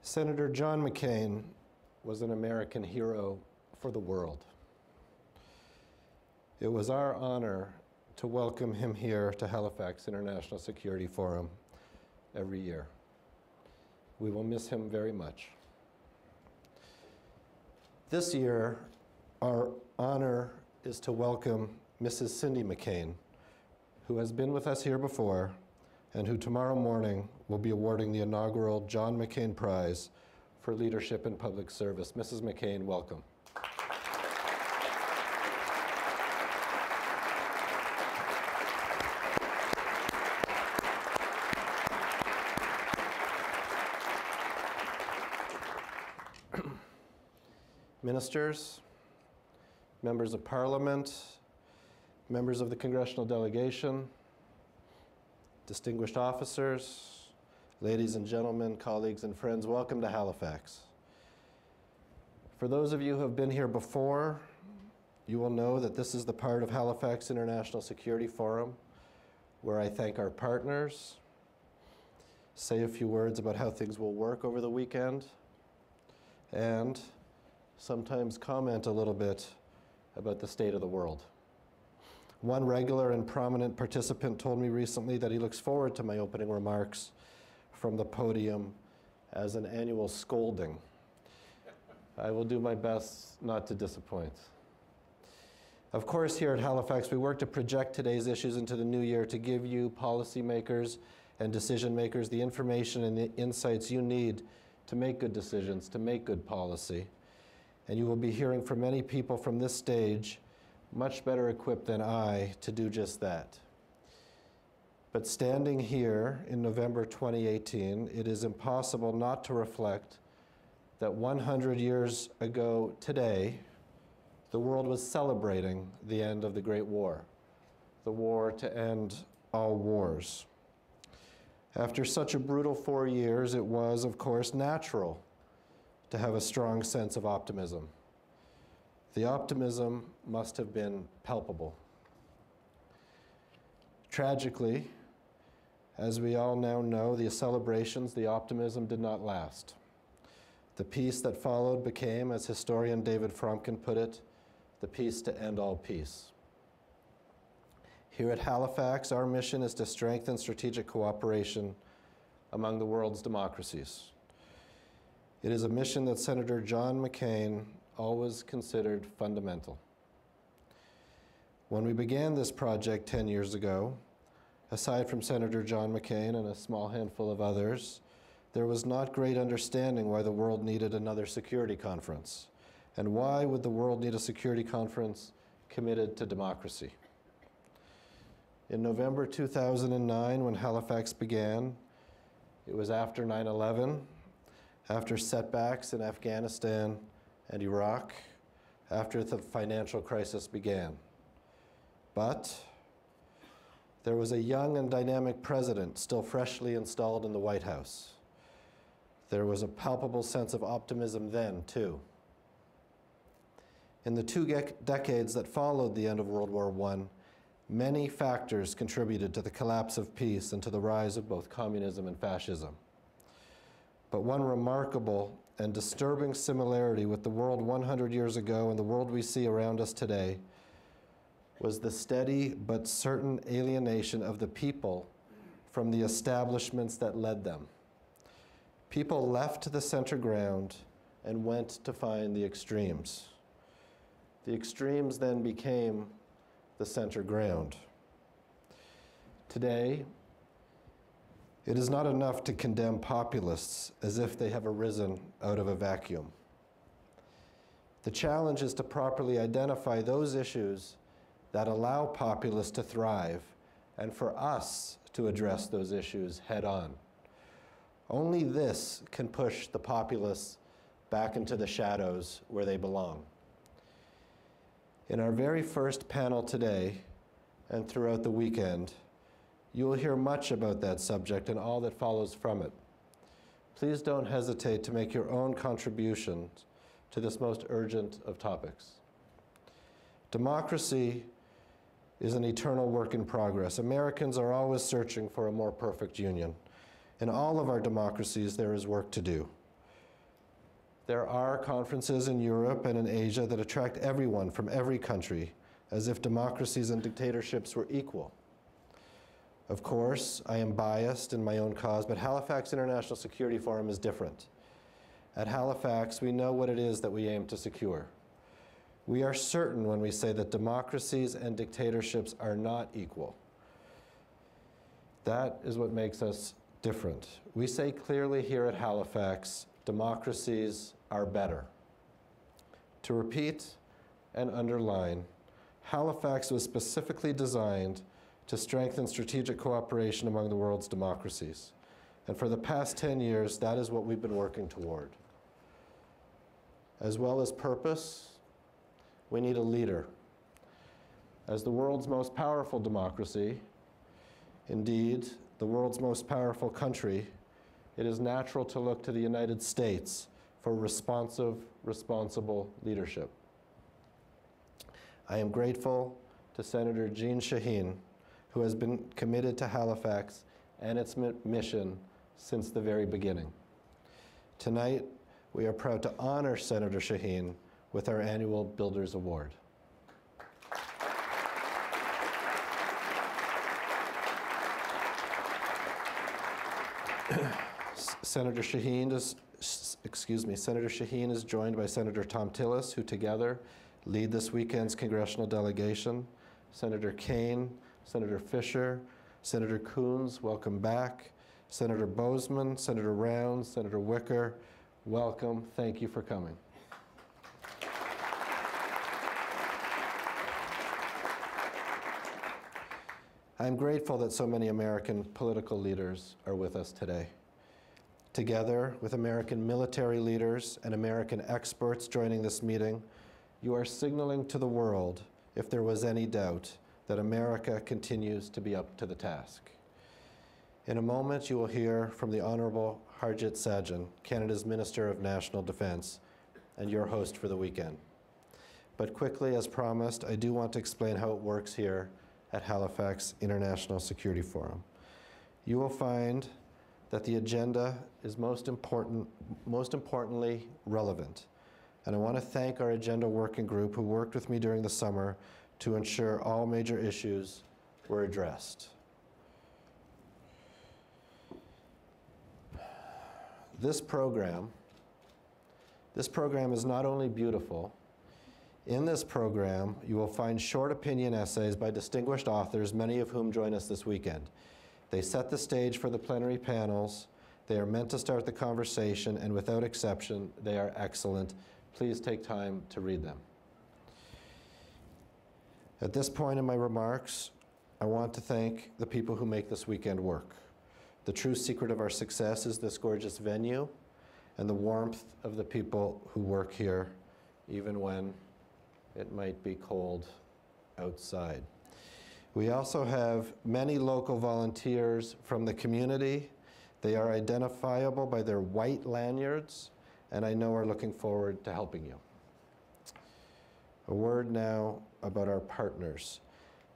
Senator John McCain was an American hero for the world. It was our honor to welcome him here to Halifax International Security Forum every year. We will miss him very much. This year, our honor is to welcome Mrs. Cindy McCain, who has been with us here before and who tomorrow morning will be awarding the inaugural John McCain Prize for Leadership in Public Service. Mrs. McCain, welcome. Ministers, members of Parliament, members of the congressional delegation, distinguished officers, ladies and gentlemen, colleagues and friends, welcome to Halifax. For those of you who have been here before, you will know that this is the part of Halifax International Security Forum where I thank our partners, say a few words about how things will work over the weekend, and sometimes comment a little bit about the state of the world. One regular and prominent participant told me recently that he looks forward to my opening remarks from the podium as an annual scolding. I will do my best not to disappoint. Of course, here at Halifax, we work to project today's issues into the new year to give you, policymakers and decision makers, the information and the insights you need to make good decisions, to make good policy. And you will be hearing from many people from this stage much better equipped than I to do just that. But standing here in November 2018, it is impossible not to reflect that 100 years ago today, the world was celebrating the end of the Great War, the war to end all wars. After such a brutal 4 years, it was, of course, natural to have a strong sense of optimism. The optimism must have been palpable. Tragically, as we all now know, the celebrations, the optimism did not last. The peace that followed became, as historian David Fromkin put it, the peace to end all peace. Here at Halifax, our mission is to strengthen strategic cooperation among the world's democracies. It is a mission that Senator John McCain always considered fundamental. When we began this project 10 years ago, aside from Senator John McCain and a small handful of others, there was not great understanding why the world needed another security conference. And why would the world need a security conference committed to democracy? In November 2009, when Halifax began, it was after 9/11, after setbacks in Afghanistan and Iraq, after the financial crisis began. But there was a young and dynamic president still freshly installed in the White House. There was a palpable sense of optimism then, too. In the 2 decades that followed the end of World War I, many factors contributed to the collapse of peace and to the rise of both communism and fascism. But one remarkable and disturbing similarity with the world 100 years ago and the world we see around us today was the steady but certain alienation of the people from the establishments that led them. People left the center ground and went to find the extremes. The extremes then became the center ground. Today, it is not enough to condemn populists as if they have arisen out of a vacuum. The challenge is to properly identify those issues that allow populists to thrive and for us to address those issues head on. Only this can push the populists back into the shadows where they belong. In our very first panel today and throughout the weekend, you will hear much about that subject and all that follows from it. Please don't hesitate to make your own contributions to this most urgent of topics. Democracy is an eternal work in progress. Americans are always searching for a more perfect union. In all of our democracies, there is work to do. There are conferences in Europe and in Asia that attract everyone from every country, as if democracies and dictatorships were equal. Of course, I am biased in my own cause, but Halifax International Security Forum is different. At Halifax, we know what it is that we aim to secure. We are certain when we say that democracies and dictatorships are not equal. That is what makes us different. We say clearly here at Halifax, democracies are better. To repeat and underline, Halifax was specifically designed to strengthen strategic cooperation among the world's democracies. And for the past 10 years, that is what we've been working toward. As well as purpose, we need a leader. As the world's most powerful democracy, indeed, the world's most powerful country, it is natural to look to the United States for responsive, responsible leadership. I am grateful to Senator Jeanne Shaheen, who has been committed to Halifax and its mission since the very beginning. Tonight, we are proud to honor Senator Shaheen with our annual Builders Award. Senator Shaheen is joined by Senator Tom Tillis, who together lead this weekend's congressional delegation. Senator Kane, Senator Fisher, Senator Coons, welcome back. Senator Bozeman, Senator Rounds, Senator Wicker, welcome. Thank you for coming. I'm grateful that so many American political leaders are with us today. Together with American military leaders and American experts joining this meeting, you are signaling to the world, if there was any doubt, that America continues to be up to the task. In a moment, you will hear from the Honorable Harjit Sajjan, Canada's Minister of National Defence, and your host for the weekend. But quickly, as promised, I do want to explain how it works here at Halifax International Security Forum. You will find that the agenda is most importantly relevant. And I want to thank our agenda working group who worked with me during the summer to ensure all major issues were addressed. This program is not only beautiful. In this program, you will find short opinion essays by distinguished authors, many of whom join us this weekend. They set the stage for the plenary panels. They are meant to start the conversation, and without exception, they are excellent. Please take time to read them. At this point in my remarks, I want to thank the people who make this weekend work. The true secret of our success is this gorgeous venue and the warmth of the people who work here, even when it might be cold outside. We also have many local volunteers from the community. They are identifiable by their white lanyards, and I know are looking forward to helping you. A word now about our partners.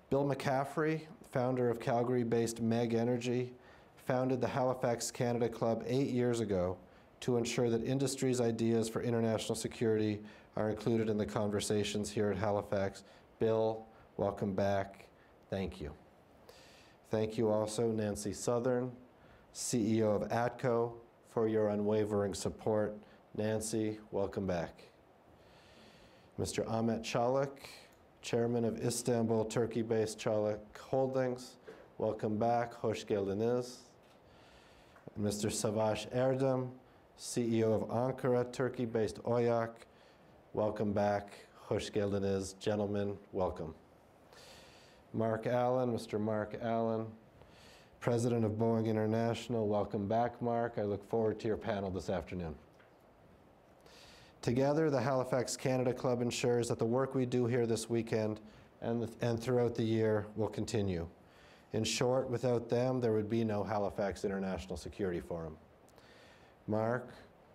Bill McCaffrey, founder of Calgary-based Meg Energy, founded the Halifax Canada Club 8 years ago to ensure that industry's ideas for international security are included in the conversations here at Halifax. Bill, welcome back. Thank you. Thank you also, Nancy Southern, CEO of ATCO, for your unwavering support. Nancy, welcome back. Mr. Ahmet Çalık, Chairman of Istanbul, Turkey-based Çalık Holdings, welcome back. Hoş geldiniz. Mr. Savaş Erdem, CEO of Ankara, Turkey-based Oyak, welcome back. Hoş geldiniz. Gentlemen, welcome. Mark Allen, Mr. Mark Allen, President of Boeing International, welcome back, Mark. I look forward to your panel this afternoon. Together, the Halifax Canada Club ensures that the work we do here this weekend and throughout the year will continue. In short, without them, there would be no Halifax International Security Forum. Mark,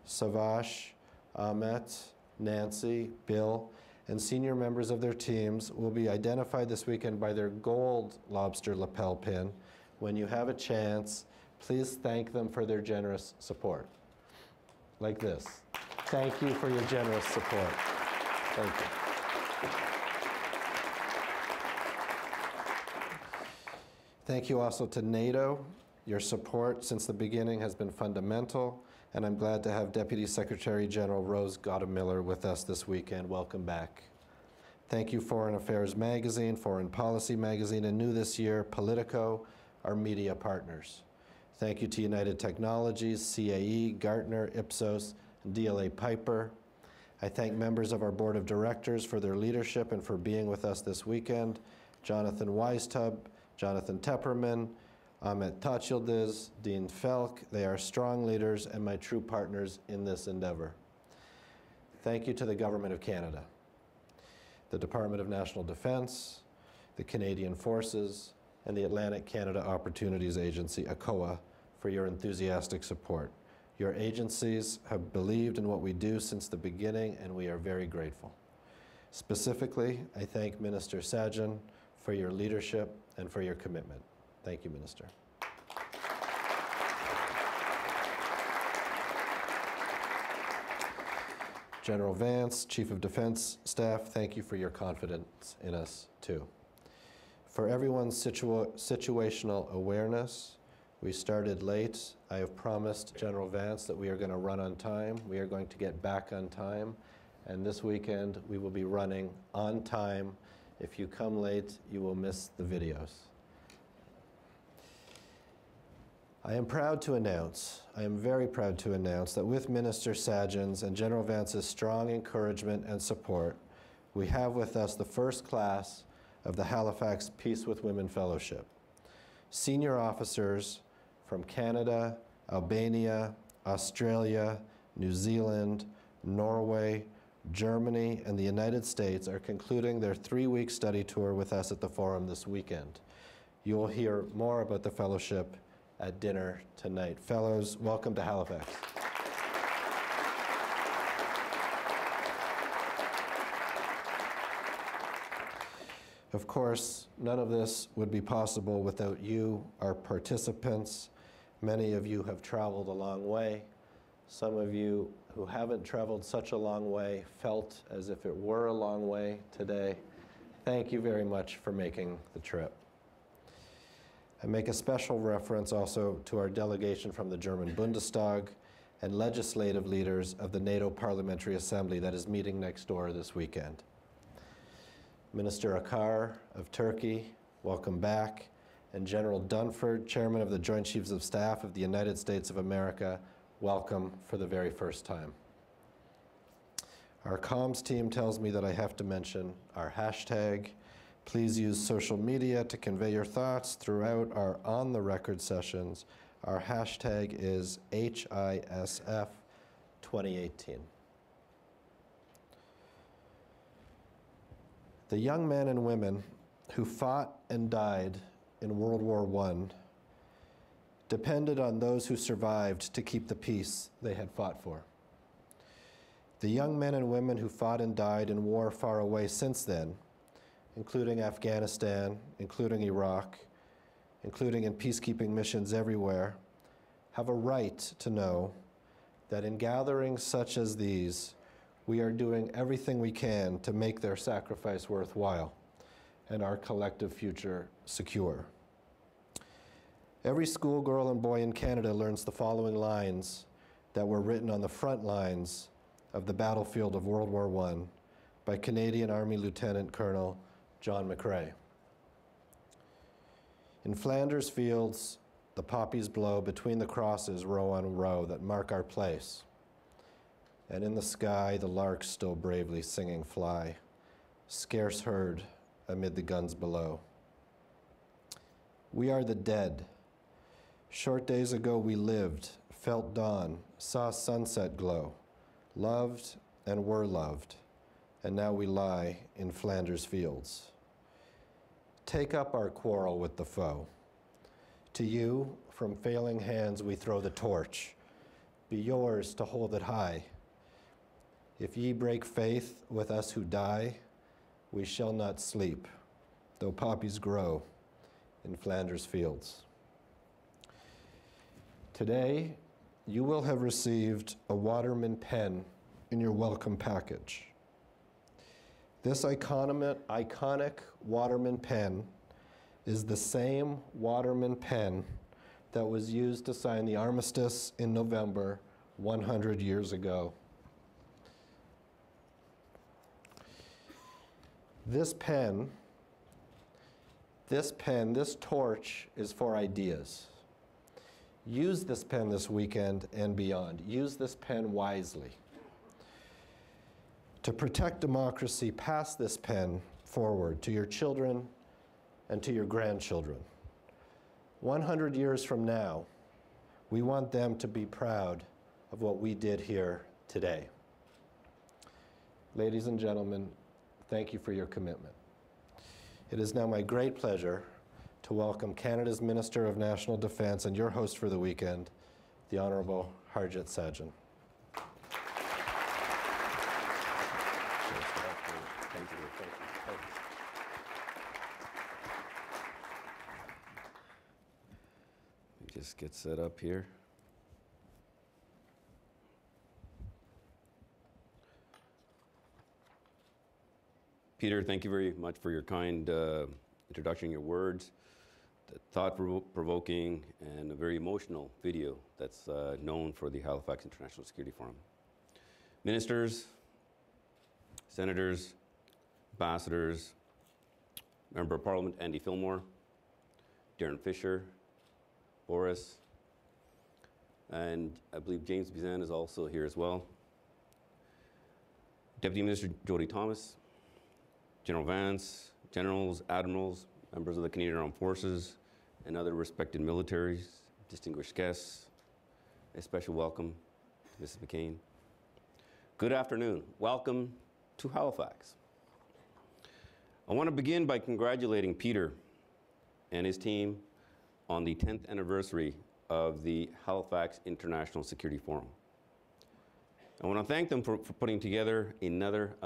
Savaş, Ahmet, Nancy, Bill, and senior members of their teams will be identified this weekend by their gold lobster lapel pin. When you have a chance, please thank them for their generous support. Like this. Thank you for your generous support. Thank you. Thank you also to NATO. Your support since the beginning has been fundamental, and I'm glad to have Deputy Secretary General Rose Gottemiller with us this weekend. Welcome back. Thank you, Foreign Affairs Magazine, Foreign Policy Magazine, and new this year, Politico, our media partners. Thank you to United Technologies, CAE, Gartner, Ipsos, and DLA Piper. I thank members of our Board of Directors for their leadership and for being with us this weekend. Jonathan Weistub, Jonathan Tepperman, Ahmet Taçyıldız, Dean Felk. They are strong leaders and my true partners in this endeavor. Thank you to the Government of Canada, the Department of National Defence, the Canadian Forces, and the Atlantic Canada Opportunities Agency, ACOA, for your enthusiastic support. Your agencies have believed in what we do since the beginning, and we are very grateful. Specifically, I thank Minister Sajjan for your leadership and for your commitment. Thank you, Minister. General Vance, Chief of Defense Staff, thank you for your confidence in us, too. For everyone's situational awareness, we started late. I have promised General Vance that we are going to run on time. We are going to get back on time. And this weekend, we will be running on time. If you come late, you will miss the videos. I am proud to announce, I am very proud to announce that with Minister Sajjan's and General Vance's strong encouragement and support, we have with us the first class of the Halifax Peace with Women Fellowship. Senior officers from Canada, Albania, Australia, New Zealand, Norway, Germany, and the United States are concluding their 3-week study tour with us at the Forum this weekend. You will hear more about the fellowship at dinner tonight. Fellows, welcome to Halifax. Of course, none of this would be possible without you, our participants. Many of you have traveled a long way. Some of you who haven't traveled such a long way felt as if it were a long way today. Thank you very much for making the trip. I make a special reference also to our delegation from the German Bundestag and legislative leaders of the NATO Parliamentary Assembly that is meeting next door this weekend. Minister Akar of Turkey, welcome back, and General Dunford, Chairman of the Joint Chiefs of Staff of the United States of America, welcome for the very first time. Our comms team tells me that I have to mention our hashtag. Please use social media to convey your thoughts throughout our on-the-record sessions. Our hashtag is HISF 2018. The young men and women who fought and died in World War I depended on those who survived to keep the peace they had fought for. The young men and women who fought and died in war far away since then, including Afghanistan, including Iraq, including in peacekeeping missions everywhere, have a right to know that in gatherings such as these, we are doing everything we can to make their sacrifice worthwhile and our collective future secure. Every schoolgirl and boy in Canada learns the following lines that were written on the front lines of the battlefield of World War I by Canadian Army Lieutenant Colonel John McCrae. In Flanders fields, the poppies blow between the crosses row on row that mark our place. And in the sky, the larks still bravely singing fly, scarce heard amid the guns below. We are the dead. Short days ago we lived, felt dawn, saw sunset glow, loved and were loved, and now we lie in Flanders fields. Take up our quarrel with the foe. To you, from failing hands we throw the torch. Be yours to hold it high. If ye break faith with us who die, we shall not sleep, though poppies grow in Flanders fields. Today, you will have received a Waterman pen in your welcome package. This iconic Waterman pen is the same Waterman pen that was used to sign the armistice in November 100 years ago. This torch is for ideas. Use this pen this weekend and beyond. Use this pen wisely. To protect democracy, pass this pen forward to your children and to your grandchildren. 100 years from now, we want them to be proud of what we did here today. Ladies and gentlemen, thank you for your commitment. It is now my great pleasure to welcome Canada's Minister of National Defence and your host for the weekend, the Honourable Harjit Sajjan. Just get set up here. Peter, thank you very much for your kind introduction, your words, the thought-provoking and a very emotional video that's known for the Halifax International Security Forum. Ministers, senators, ambassadors, Member of Parliament Andy Fillmore, Darren Fisher, Boris, and I believe James Bizan is also here as well. Deputy Minister Jody Thomas, General Vance, generals, admirals, members of the Canadian Armed Forces, and other respected militaries, distinguished guests, a special welcome to Mrs. McCain. Good afternoon. Welcome to Halifax. I want to begin by congratulating Peter and his team on the 10th anniversary of the Halifax International Security Forum. I want to thank them for putting together another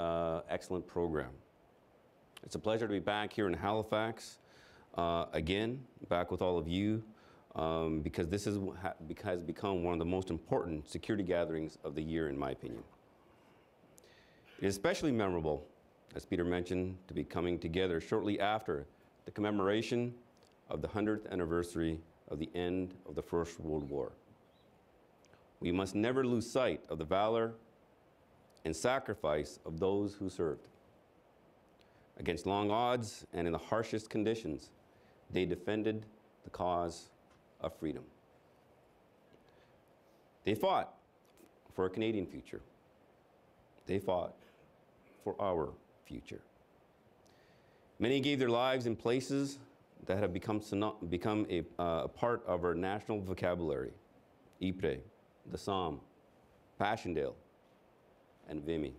excellent program. It's a pleasure to be back here in Halifax again, back with all of you, because this has become one of the most important security gatherings of the year, in my opinion. It is especially memorable, as Peter mentioned, to be coming together shortly after the commemoration of the 100th anniversary of the end of the First World War. We must never lose sight of the valor and sacrifice of those who served. Against long odds and in the harshest conditions, they defended the cause of freedom. They fought for a Canadian future. They fought for our future. Many gave their lives in places that have become a part of our national vocabulary: Ypres, the Somme, Passchendaele, and Vimy.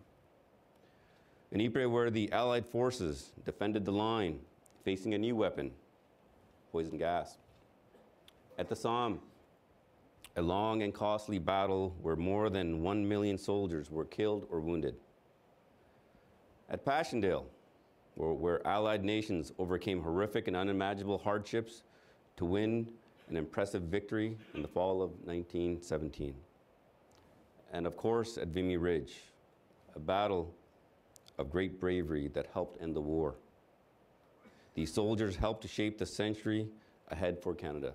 In Ypres, where the Allied forces defended the line, facing a new weapon, poison gas. At the Somme, a long and costly battle where more than 1 million soldiers were killed or wounded. At Passchendaele, where Allied nations overcame horrific and unimaginable hardships to win an impressive victory in the fall of 1917. And of course, at Vimy Ridge, a battle of great bravery that helped end the war. These soldiers helped to shape the century ahead for Canada,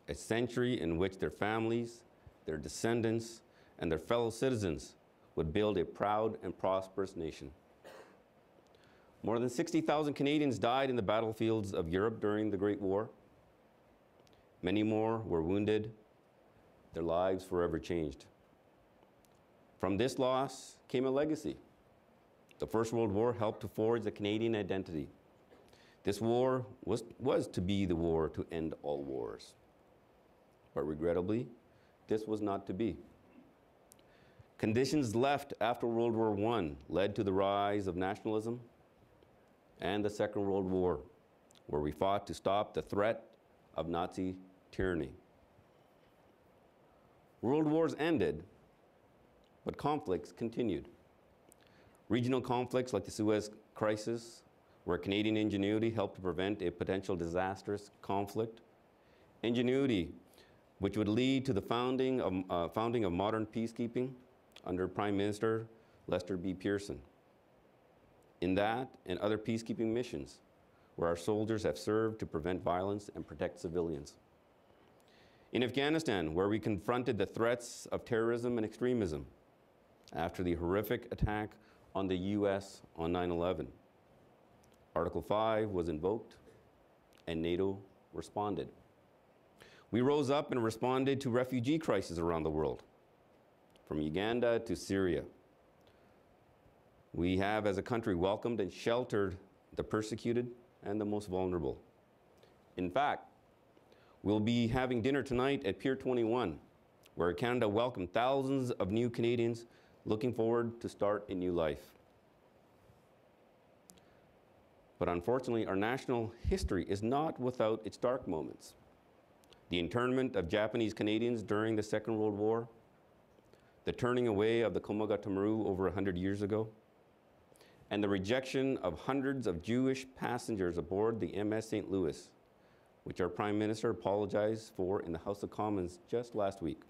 a century in which their families, their descendants, and their fellow citizens would build a proud and prosperous nation. More than 60,000 Canadians died in the battlefields of Europe during the Great War. Many more were wounded, their lives forever changed. From this loss came a legacy. The First World War helped to forge the Canadian identity. This war was to be the war to end all wars. But regrettably, this was not to be. Conditions left after World War I led to the rise of nationalism and the Second World War, where we fought to stop the threat of Nazi tyranny. World wars ended, but conflicts continued. Regional conflicts like the Suez Crisis, where Canadian ingenuity helped to prevent a potential disastrous conflict. Ingenuity, which would lead to the founding of modern peacekeeping under Prime Minister Lester B. Pearson. In that and other peacekeeping missions, where our soldiers have served to prevent violence and protect civilians. In Afghanistan, where we confronted the threats of terrorism and extremism after the horrific attack on the US on 9/11. Article 5 was invoked and NATO responded. We rose up and responded to refugee crises around the world, from Uganda to Syria. We have, as a country, welcomed and sheltered the persecuted and the most vulnerable. In fact, we'll be having dinner tonight at Pier 21, where Canada welcomed thousands of new Canadians looking forward to start a new life. But unfortunately, our national history is not without its dark moments. The internment of Japanese Canadians during the Second World War, the turning away of the Komagatamoru over 100 years ago, and the rejection of hundreds of Jewish passengers aboard the MS St. Louis, which our Prime Minister apologized for in the House of Commons just last week.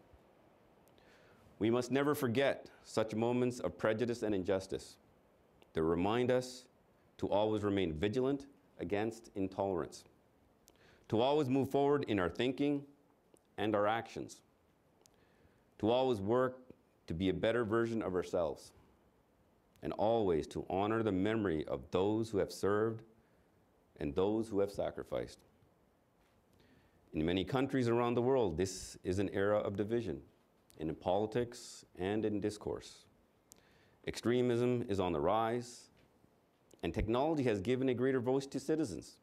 We must never forget such moments of prejudice and injustice that remind us to always remain vigilant against intolerance, to always move forward in our thinking and our actions, to always work to be a better version of ourselves, and always to honor the memory of those who have served and those who have sacrificed. In many countries around the world, this is an era of division in politics and in discourse. Extremism is on the rise, and technology has given a greater voice to citizens.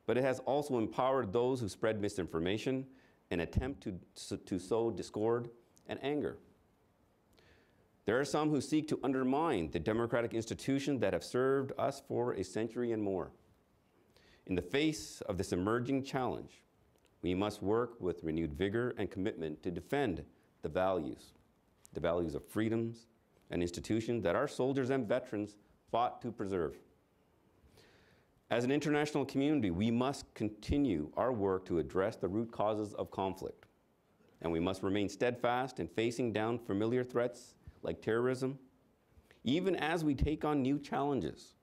But it has also empowered those who spread misinformation and attempt to sow discord and anger. There are some who seek to undermine the democratic institutions that have served us for a century and more. In the face of this emerging challenge, we must work with renewed vigor and commitment to defend the values of freedoms and institutions that our soldiers and veterans fought to preserve. As an international community, we must continue our work to address the root causes of conflict, and we must remain steadfast in facing down familiar threats like terrorism, even as we take on new challenges,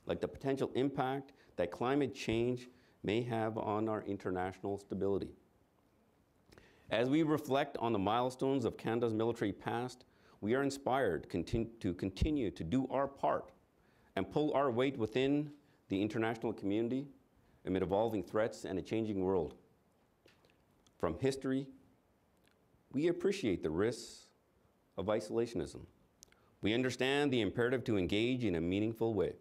like the potential impact that climate change may have on our international stability. As we reflect on the milestones of Canada's military past, we are inspired to continue to do our part and pull our weight within the international community amid evolving threats and a changing world. From history, we appreciate the risks of isolationism. We understand the imperative to engage in a meaningful way.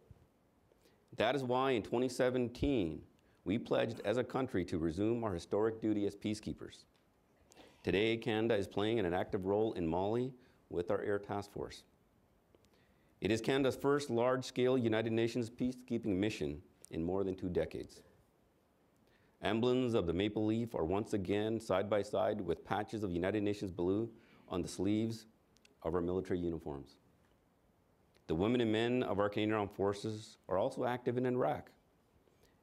That is why in 2017, we pledged as a country to resume our historic duty as peacekeepers. Today, Canada is playing an active role in Mali with our Air Task Force. It is Canada's first large-scale United Nations peacekeeping mission in more than 2 decades. Emblems of the maple leaf are once again side by side with patches of United Nations blue on the sleeves of our military uniforms. The women and men of our Canadian Armed Forces are also active in Iraq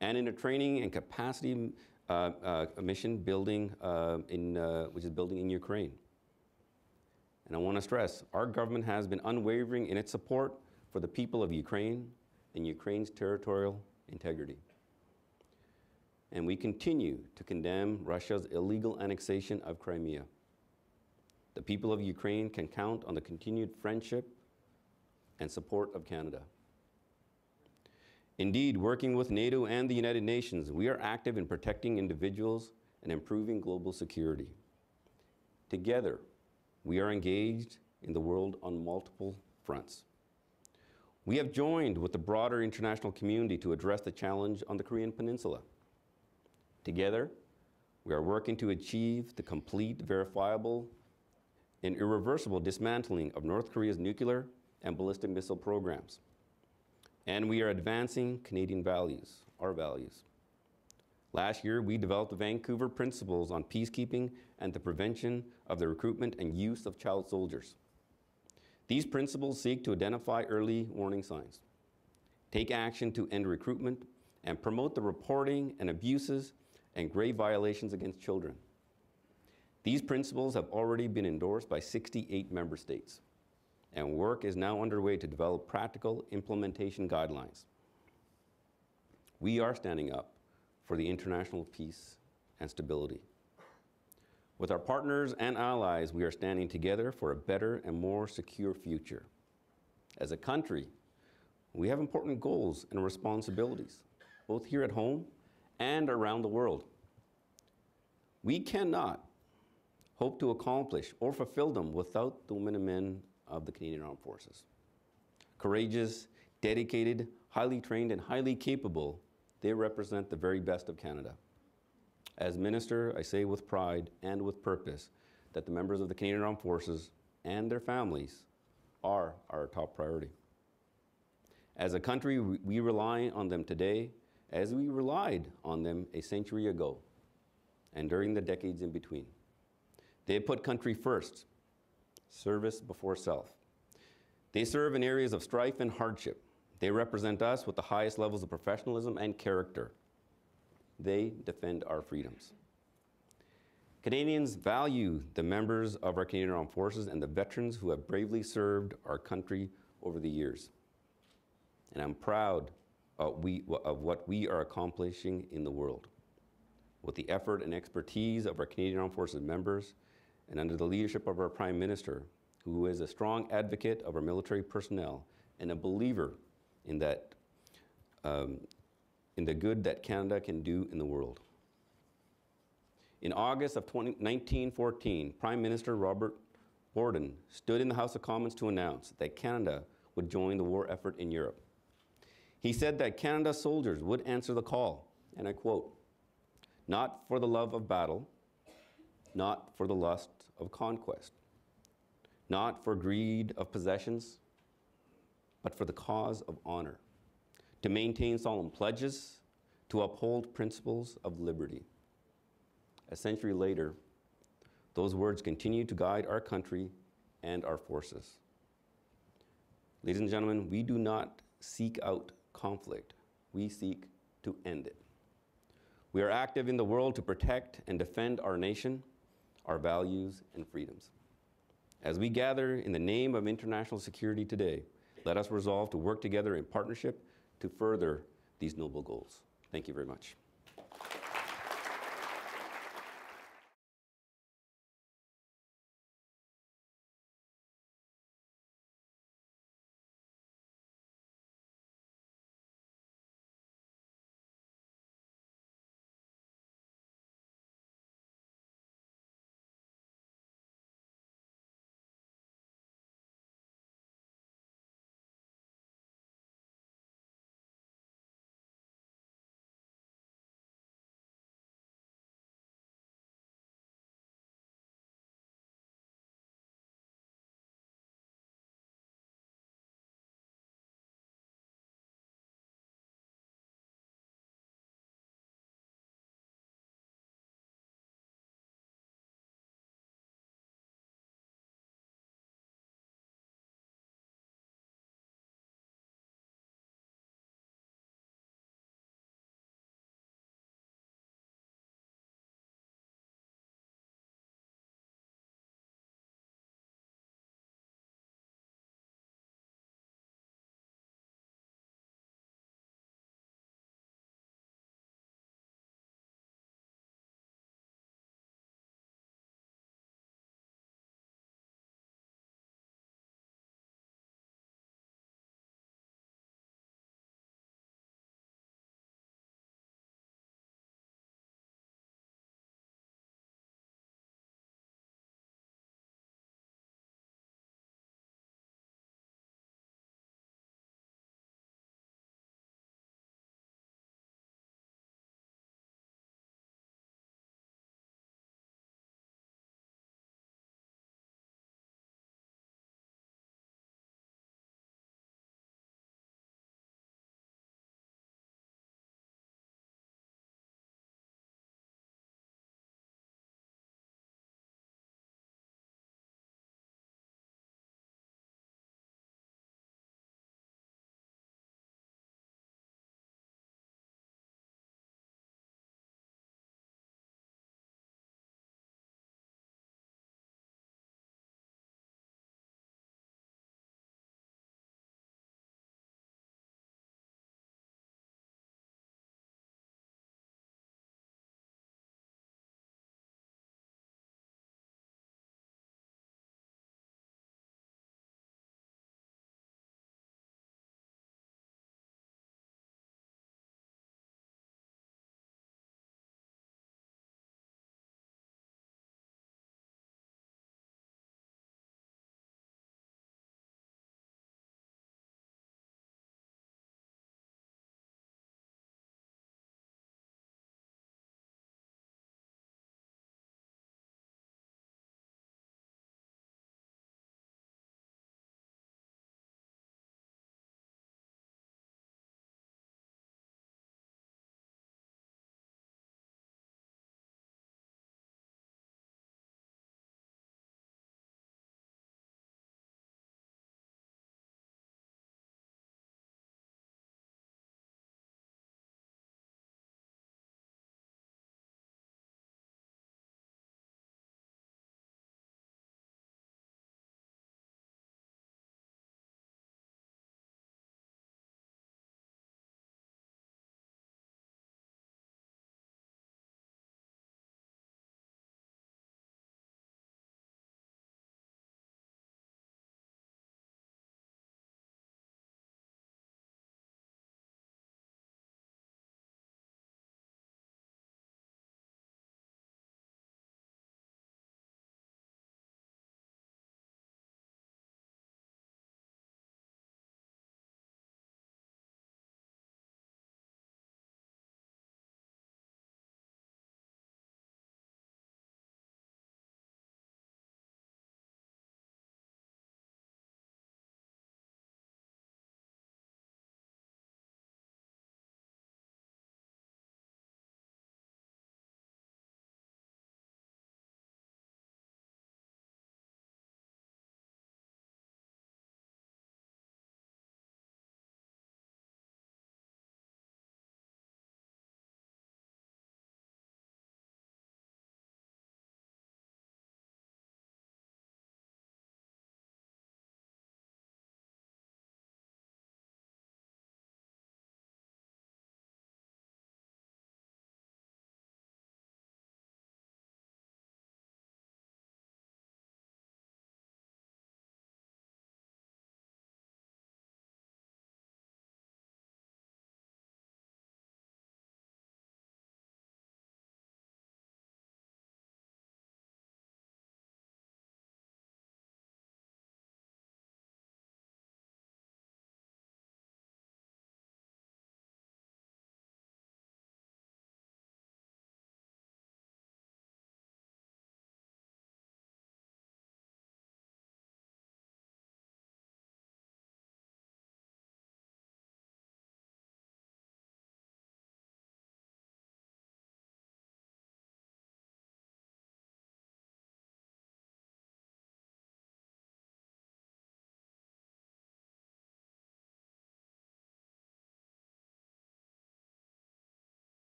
and in a training and capacity mission building which is building in Ukraine. And I want to stress, our government has been unwavering in its support for the people of Ukraine and Ukraine's territorial integrity. And we continue to condemn Russia's illegal annexation of Crimea. The people of Ukraine can count on the continued friendship and support of Canada. Indeed, working with NATO and the United Nations, we are active in protecting individuals and improving global security. Together, we are engaged in the world on multiple fronts. We have joined with the broader international community to address the challenge on the Korean Peninsula. Together, we are working to achieve the complete, verifiable, and irreversible dismantling of North Korea's nuclear and ballistic missile programs. And we are advancing Canadian values, our values. Last year, we developed the Vancouver Principles on Peacekeeping and the Prevention of the Recruitment and Use of Child Soldiers. These principles seek to identify early warning signs, take action to end recruitment, and promote the reporting and abuses and grave violations against children. These principles have already been endorsed by 68 member states, and work is now underway to develop practical implementation guidelines. We are standing up for the international peace and stability. With our partners and allies, we are standing together for a better and more secure future. As a country, we have important goals and responsibilities, both here at home and around the world. We cannot hope to accomplish or fulfill them without the women and men of the Canadian Armed Forces. Courageous, dedicated, highly trained, and highly capable, they represent the very best of Canada. As Minister, I say with pride and with purpose that the members of the Canadian Armed Forces and their families are our top priority. As a country, we rely on them today as we relied on them a century ago and during the decades in between. They put country first, service before self. They serve in areas of strife and hardship. They represent us with the highest levels of professionalism and character. They defend our freedoms. Canadians value the members of our Canadian Armed Forces and the veterans who have bravely served our country over the years. And I'm proud of what we are accomplishing in the world. With the effort and expertise of our Canadian Armed Forces members and under the leadership of our Prime Minister, who is a strong advocate of our military personnel and a believer in that in the good that Canada can do in the world. In August of 1914, Prime Minister Robert Borden stood in the House of Commons to announce that Canada would join the war effort in Europe. He said that Canada's soldiers would answer the call, and I quote, "Not for the love of battle, not for the lust of conquest, not for greed of possessions, but for the cause of honor, to maintain solemn pledges, to uphold principles of liberty." A century later, those words continue to guide our country and our forces. Ladies and gentlemen, we do not seek out conflict. We seek to end it. We are active in the world to protect and defend our nation, our values, and freedoms. As we gather in the name of international security today, let us resolve to work together in partnership to further these noble goals. Thank you very much.